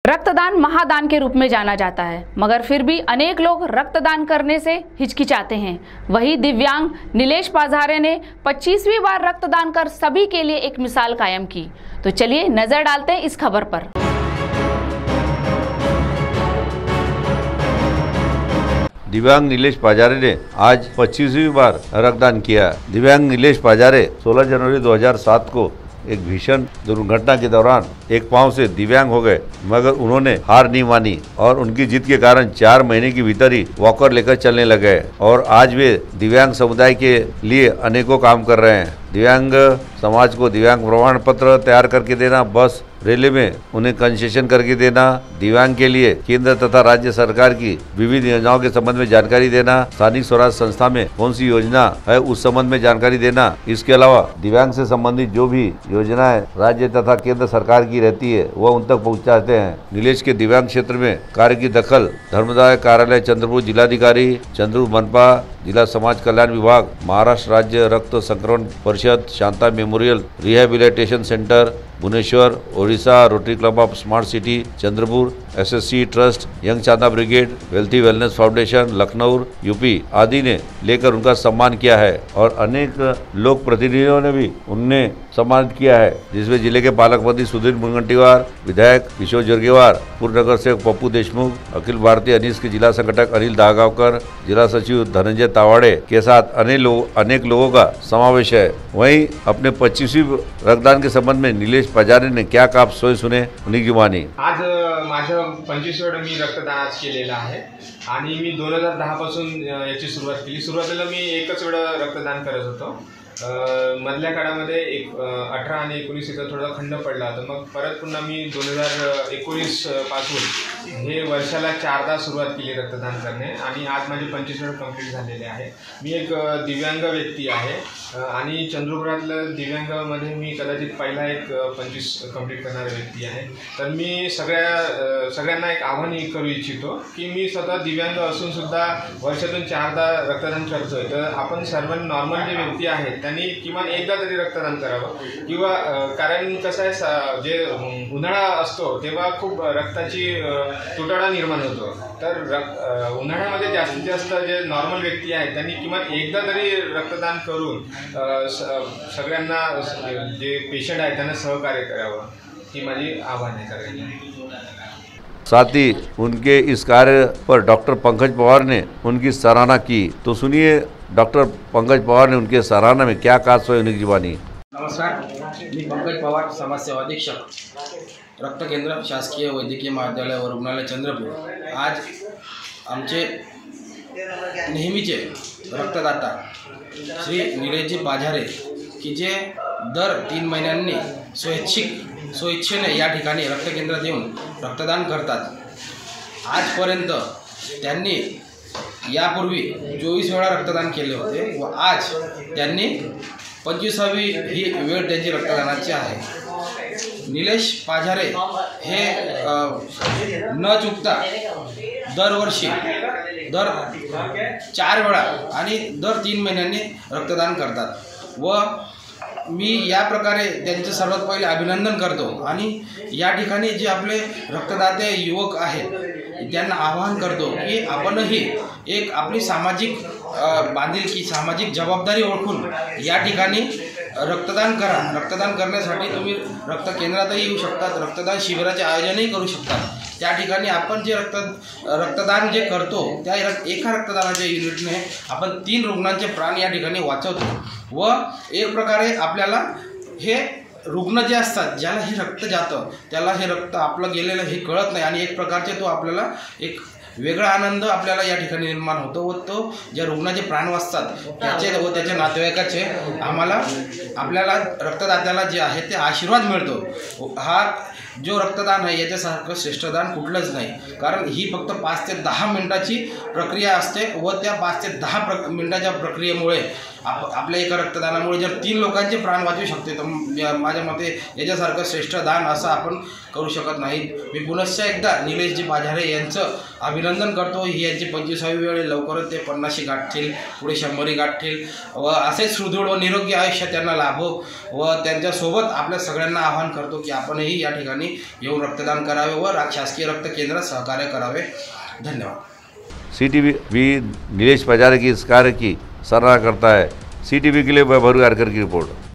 रक्तदान महादान के रूप में जाना जाता है, मगर फिर भी अनेक लोग रक्तदान करने से हिचकिचाते हैं। वही दिव्यांग नीलेश पाझारे ने 25वीं बार रक्तदान कर सभी के लिए एक मिसाल कायम की। तो चलिए नजर डालते हैं इस खबर पर। दिव्यांग नीलेश पाझारे ने आज 25वीं बार रक्तदान किया। दिव्यांग नीलेश पाझारे 16 जनवरी 2007 को एक भीषण दुर्घटना के दौरान एक पांव से दिव्यांग हो गए, मगर उन्होंने हार नहीं मानी और उनकी जीत के कारण 4 महीने के भीतर ही वॉकर लेकर चलने लगे और आज वे दिव्यांग समुदाय के लिए अनेकों काम कर रहे हैं। दिव्यांग समाज को दिव्यांग प्रमाण पत्र तैयार करके देना, बस रेलवे में उन्हें कंसेशन करके देना, दिव्यांग के लिए केंद्र तथा राज्य सरकार की विविध योजनाओं के संबंध में जानकारी देना, स्थानिक स्वराज संस्था में कौन सी योजना है उस संबंध में जानकारी देना। इसके अलावा दिव्यांग से संबंधित जो भी योजनाएं राज्य तथा केंद्र सरकार की रहती है वह उन तक पहुंचाते हैं। नीलेश के दिव्यांग क्षेत्र में कार्य की दखल धर्मदाय कार्यालय चंद्रपुर, जिलाधिकारी चंद्रपुर मनपा, जिला समाज कल्याण विभाग, महाराष्ट्र राज्य रक्त संक्रमण परिषद, Shanta memorial rehabilitation centre Bhubaneswar, Odisha, Rotary club of smart city Chandrapur, SSC trust, young Chanda brigade, wealthy wellness foundation Lucknow UP आदि ने लेकर उनका सम्मान किया है और अनेक लोक प्रतिनिधियों ने भी उन्हें सम्मानित किया है, जिसमें जिले के पालक मंत्री सुधीर मुनगंटीवार, विधायक किशोर जोरगेवार, पूर्व नगर सेवक पप्पू देशमुख, अखिल भारतीय अनीस के जिला संगठक अनिल दागावकर, जिला सचिव धनंजय तावाड़े के साथ अनेक लोगों का समावेश है। वहीं अपने 25वीं रक्तदान के संबंध में नीलेश पाझारे ने क्या कहा, सोय सुने उन्हीं की वाणी। आज माझं 25 वेळा मी रक्तदान आज केलेलं आहे आणि मी 2010 पासून याची सुरुवात केली। सुरुवातीला मी एकच वेळा रक्तदान करत होतो। मधल्या काळामध्ये 18 आणि 19 इथं थोडा खंड पडला होता, मग परत पुन्हा मी 2019 पासून हे वर्षाला 4दा सुरुवात केली रक्तदान करणे आणि आज माझे 25 वेळ कंप्लीट झालेले आहे। मी एक दिव्यांग व्यक्ती आहे आणि चंद्रपुरातल्या दिव्यांगामध्ये मी कदाचित पहिला एक 25 कंप्लीट करणारा व्यक्ती आहे। तर मी सगळ्यांना एक आव्हान करू इच्छितो की मी स्वतः दिव्यांग असून सुद्धा वर्षातून 4दा रक्तदान करतोय, तर आपण सर्व नॉर्मल जे व्यक्ती आहेत त्यांनी किमान एकदा तरी रक्तदान करावं। किंवा कारण कसं आहे, जे उन्हाळा असतो तेव्हा खूप रक्ताची तुटवडा निर्माण होतो, तर उन्हाळ्यामध्ये जास्तीत जास्त जे नॉर्मल व्यक्ती आहेत त्यांनी किमान एकदा तरी रक्तदान करून सगळ्यांना जे पेशंट आहेत त्यांना सहकार्य करावं, ही माझी आव्हान आहे सगळ्यांना। साथ ही उनके इस कार्य पर डॉक्टर पंकज पवार ने उनकी सराहना की। तो सुनिए डॉक्टर पंकज पवार ने उनके सराहना में क्या कहा, सोय उन्हीं की वाणी। नमस्कार, मी पंकज पवार, समाजसेवा अधीक्षक, रक्त केंद्र शासकीय वैद्यकीय महाविद्यालय व रुग्णालय चंद्रपूर। आज आमचे नेहमीचे रक्तदाता श्री नीलेशजी पाझारे की जे दर 3 महिन्यांनी स्वेच्छेने या ठिकाणी रक्त केंद्रात येऊन रक्तदान करतात। आजपर्यंत त्यांनी यापूर्वी 24 वेळा रक्तदान केले होते व आज त्यांनी 25वी ही वेळ त्यांची रक्तदानाची आहे। नीलेश पाझारे हे न चुकता दरवर्षी दर 4 वेळा आणि दर 3 महिन्यांनी रक्तदान करतात व मी या प्रकारे त्यांचे सर्वात पहिले अभिनंदन करतो आणि या ठिकाणी जे आपले रक्तदाते युवक आहेत त्यांना आवाहन करतो की आपणही एक आपली सामाजिक बांधिलकी, सामाजिक जबाबदारी ओळखून या ठिकाणी रक्तदान करा। रक्तदान करण्यासाठी तुम्ही रक्त केंद्रातही येऊ शकतात, रक्तदान शिबिराचे आयोजनही करू शकतात। त्या ठिकाणी आपण जे रक्तदान जे करतो त्या एका रक्तदानाच्या युनिटने आपण 3 रुग्णांचे प्राण या ठिकाणी वाचवतो व एक प्रकारे आपल्याला हे रुग्ण जे असतात ज्याला हे रक्त जातं त्याला हे रक्त आपलं गेलेलं हे कळत नाही आणि एक प्रकारचे तो आपल्याला एक वेगळा आनंद आपल्याला या ठिकाणी निर्माण होतो व तो ज्या रुग्णाचे प्राण वाचतात त्याचे व त्याच्या नातेवाईकाचे आपल्याला रक्तदात्याला जे आहे ते आशीर्वाद मिळतो। हा जो रक्तदान आहे याच्यासारखं श्रेष्ठदान कुठलंच नाही, कारण ही फक्त 5 ते 10 मिनिटाची प्रक्रिया असते व त्या 5 ते 10 मिनिटाच्या प्रक्रियेमुळे आपल्या एका रक्तदानामुळे जर 3 लोकांचे प्राण वाचू शकते तर माझ्या मते याच्यासारखं श्रेष्ठदान असं आपण करू शकत नाही। मी पुनश्च एकदा नीलेशजी पाझारे यांचं अभिनंदन करतो। ही यांची 25वी वेळ, लवकरच ते 50शी गाठतील, पुढे 100री गाठतील व असेच सुदृढ व निरोगी आयुष्य त्यांना लाभो व त्यांच्यासोबत आपल्या सगळ्यांना आवाहन करतो की आपणही या ठिकाणी येऊन रक्तदान करावे व शासकीय रक्त केंद्रात सहकार्य करावे. धन्यवाद. CTV भी नीलेश पाजारे की इस कार्य की सराहना करता है. CTV के लिए वैभव गारकर की रिपोर्ट.